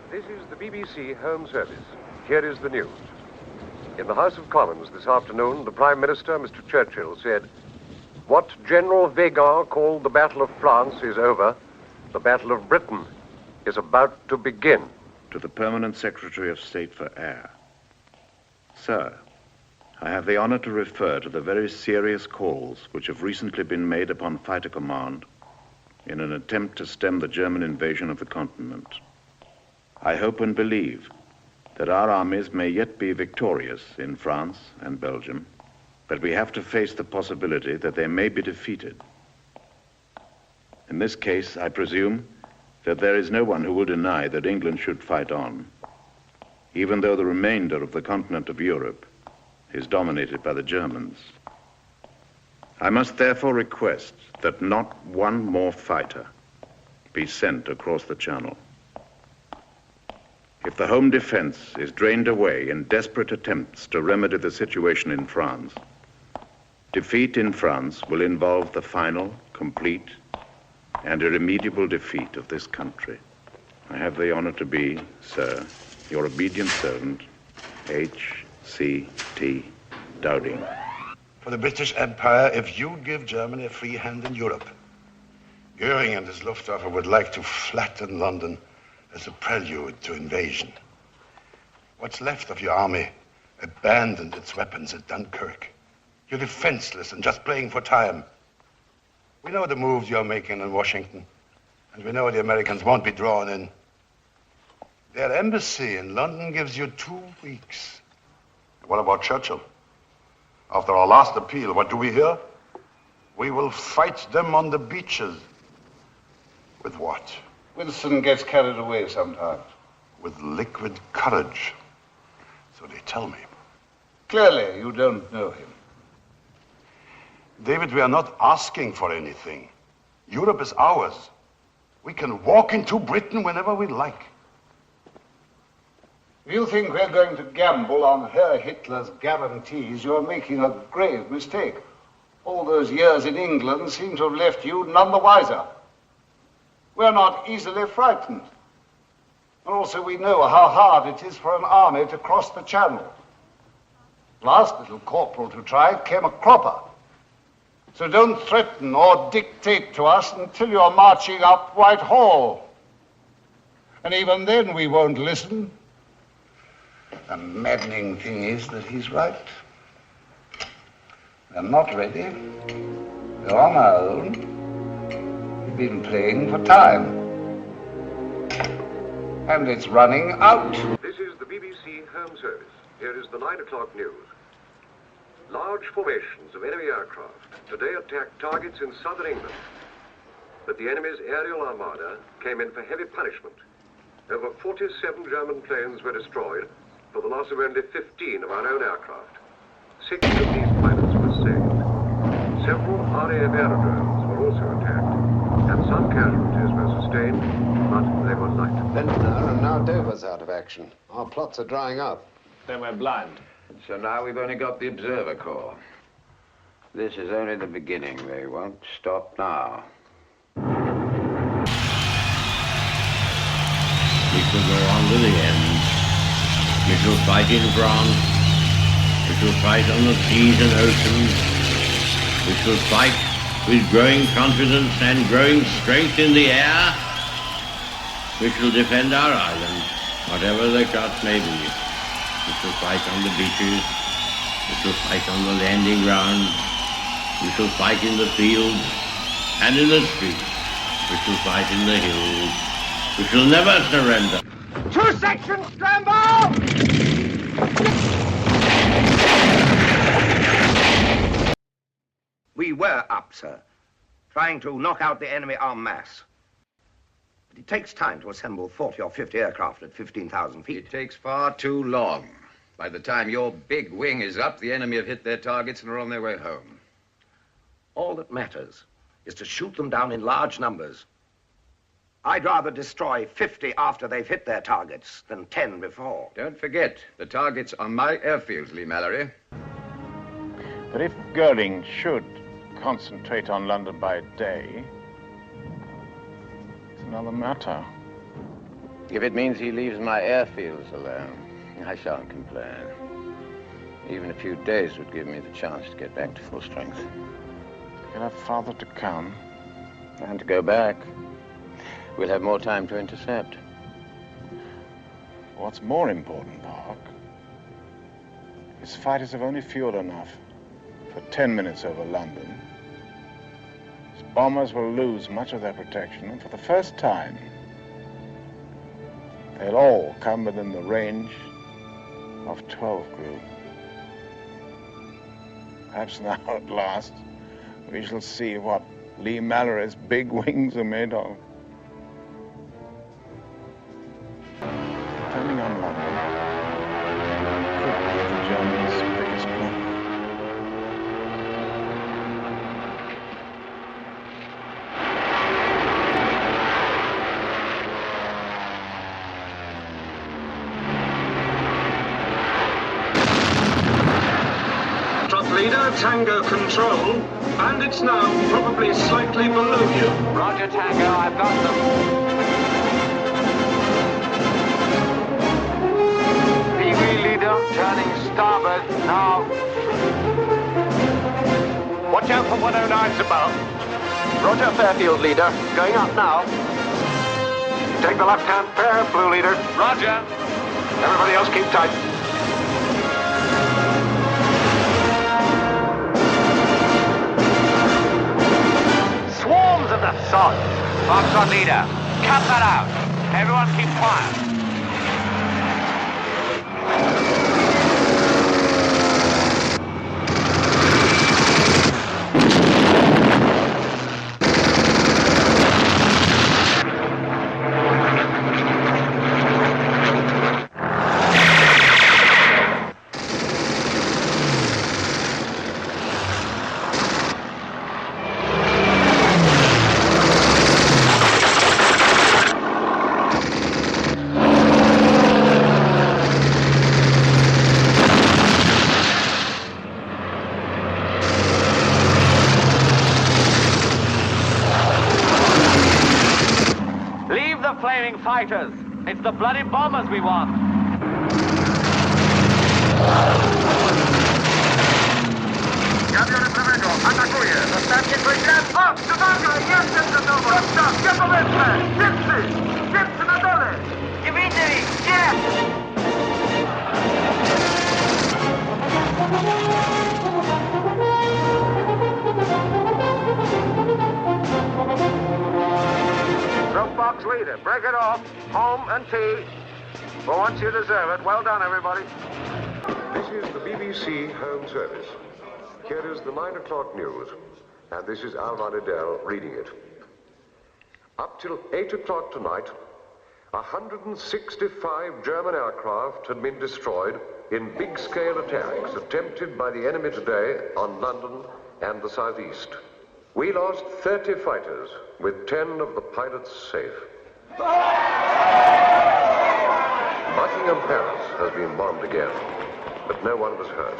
This is the BBC Home Service. Here is the news. In the House of Commons this afternoon, the Prime Minister, Mr. Churchill, said, "What General Weygand called the Battle of France is over. The Battle of Britain is about to begin." To the Permanent Secretary of State for Air. Sir, I have the honor to refer to the very serious calls which have recently been made upon Fighter Command in an attempt to stem the German invasion of the continent. I hope and believe that our armies may yet be victorious in France and Belgium, but we have to face the possibility that they may be defeated. In this case, I presume that there is no one who will deny that England should fight on, even though the remainder of the continent of Europe is dominated by the Germans. I must therefore request that not one more fighter be sent across the Channel. If the home defense is drained away in desperate attempts to remedy the situation in France, defeat in France will involve the final, complete, and irremediable defeat of this country. I have the honor to be, sir, your obedient servant, H.C.T. Dowding. For the British Empire, if you give Germany a free hand in Europe, Goering and his Luftwaffe would like to flatten London as a prelude to invasion. What's left of your army abandoned its weapons at Dunkirk. You're defenseless and just playing for time. We know the moves you're making in Washington, and we know the Americans won't be drawn in. Their embassy in London gives you 2 weeks. What about Churchill? After our last appeal, what do we hear? We will fight them on the beaches. With what? Winston gets carried away sometimes. With liquid courage. So they tell me. Clearly, you don't know him. David, we are not asking for anything. Europe is ours. We can walk into Britain whenever we like. If you think we're going to gamble on Herr Hitler's guarantees, you're making a grave mistake. All those years in England seem to have left you none the wiser. We're not easily frightened. And also we know how hard it is for an army to cross the Channel. Last little corporal to try it came a cropper. So don't threaten or dictate to us until you're marching up Whitehall. And even then we won't listen. The maddening thing is that he's right. We're not ready. We're on our own. We've been playing for time. And it's running out. This is the BBC Home Service. Here is the 9 o'clock news. Large formations of enemy aircraft today attacked targets in southern England. But the enemy's aerial armada came in for heavy punishment. Over 47 German planes were destroyed for the loss of only 15 of our own aircraft. 6 of these pilots were saved. Several RAF aerodromes were also attacked, and some casualties were sustained, but they were light. Ventnor, and now Dover's out of action. Our plots are drying up. Then we're blind. So now we've only got the Observer Corps. This is only the beginning. They won't stop now. We shall go on to the end. We shall fight in France. We shall fight on the seas and oceans. We shall fight with growing confidence and growing strength in the air. We shall defend our island, whatever the cost may be. We shall fight on the beaches. We shall fight on the landing grounds. We shall fight in the fields and in the streets. We shall fight in the hills. We shall never surrender. 2 sections, scramble! We were up, sir, trying to knock out the enemy en masse. But it takes time to assemble 40 or 50 aircraft at 15,000 feet. It takes far too long. By the time your big wing is up, the enemy have hit their targets and are on their way home. All that matters is to shoot them down in large numbers. I'd rather destroy 50 after they've hit their targets than 10 before. Don't forget, the targets are my airfields, Lee Mallory. But if Goering should concentrate on London by day, it's another matter. If it means he leaves my airfields alone, I shan't complain. Even a few days would give me the chance to get back to full strength. You'll have farther to come. And to go back. We'll have more time to intercept. What's more important, Park, is fighters have only fueled enough for 10 minutes over London. His bombers will lose much of their protection, and for the first time, they'll all come within the range of 12 group. Perhaps now, at last, we shall see what Lee Mallory's big wings are made of. Turning on London could be the Germans' biggest problem. Leader, Tango Control, and it's now probably slightly below you. Roger, Tango, I've got them. PV leader, turning starboard, now. Watch out for 109's about. Roger, Fairfield leader, going up now. Take the left-hand pair, Blue Leader. Roger. Everybody else keep tight. Swarms of the sod. Foxtrot leader, cut that out. Everyone keep quiet. Flaming fighters. It's the bloody bombers we want. Gabiony prawego, atakuje. Następnie trójkę. O, uwaga, jestem gotowy. Zostaw, ja powietrze. Dziewcy na dole. Nie widzę ich, gdzie? Box leader, break it off. Home and tea. For once you deserve it. Well done, everybody. This is the BBC Home Service. Here is the 9 o'clock news. And this is Alva Liddell reading it. Up till 8 o'clock tonight, 165 German aircraft had been destroyed in big-scale attacks attempted by the enemy today on London and the southeast. We lost 30 fighters, with 10 of the pilots safe. Buckingham Palace has been bombed again, but no one was hurt.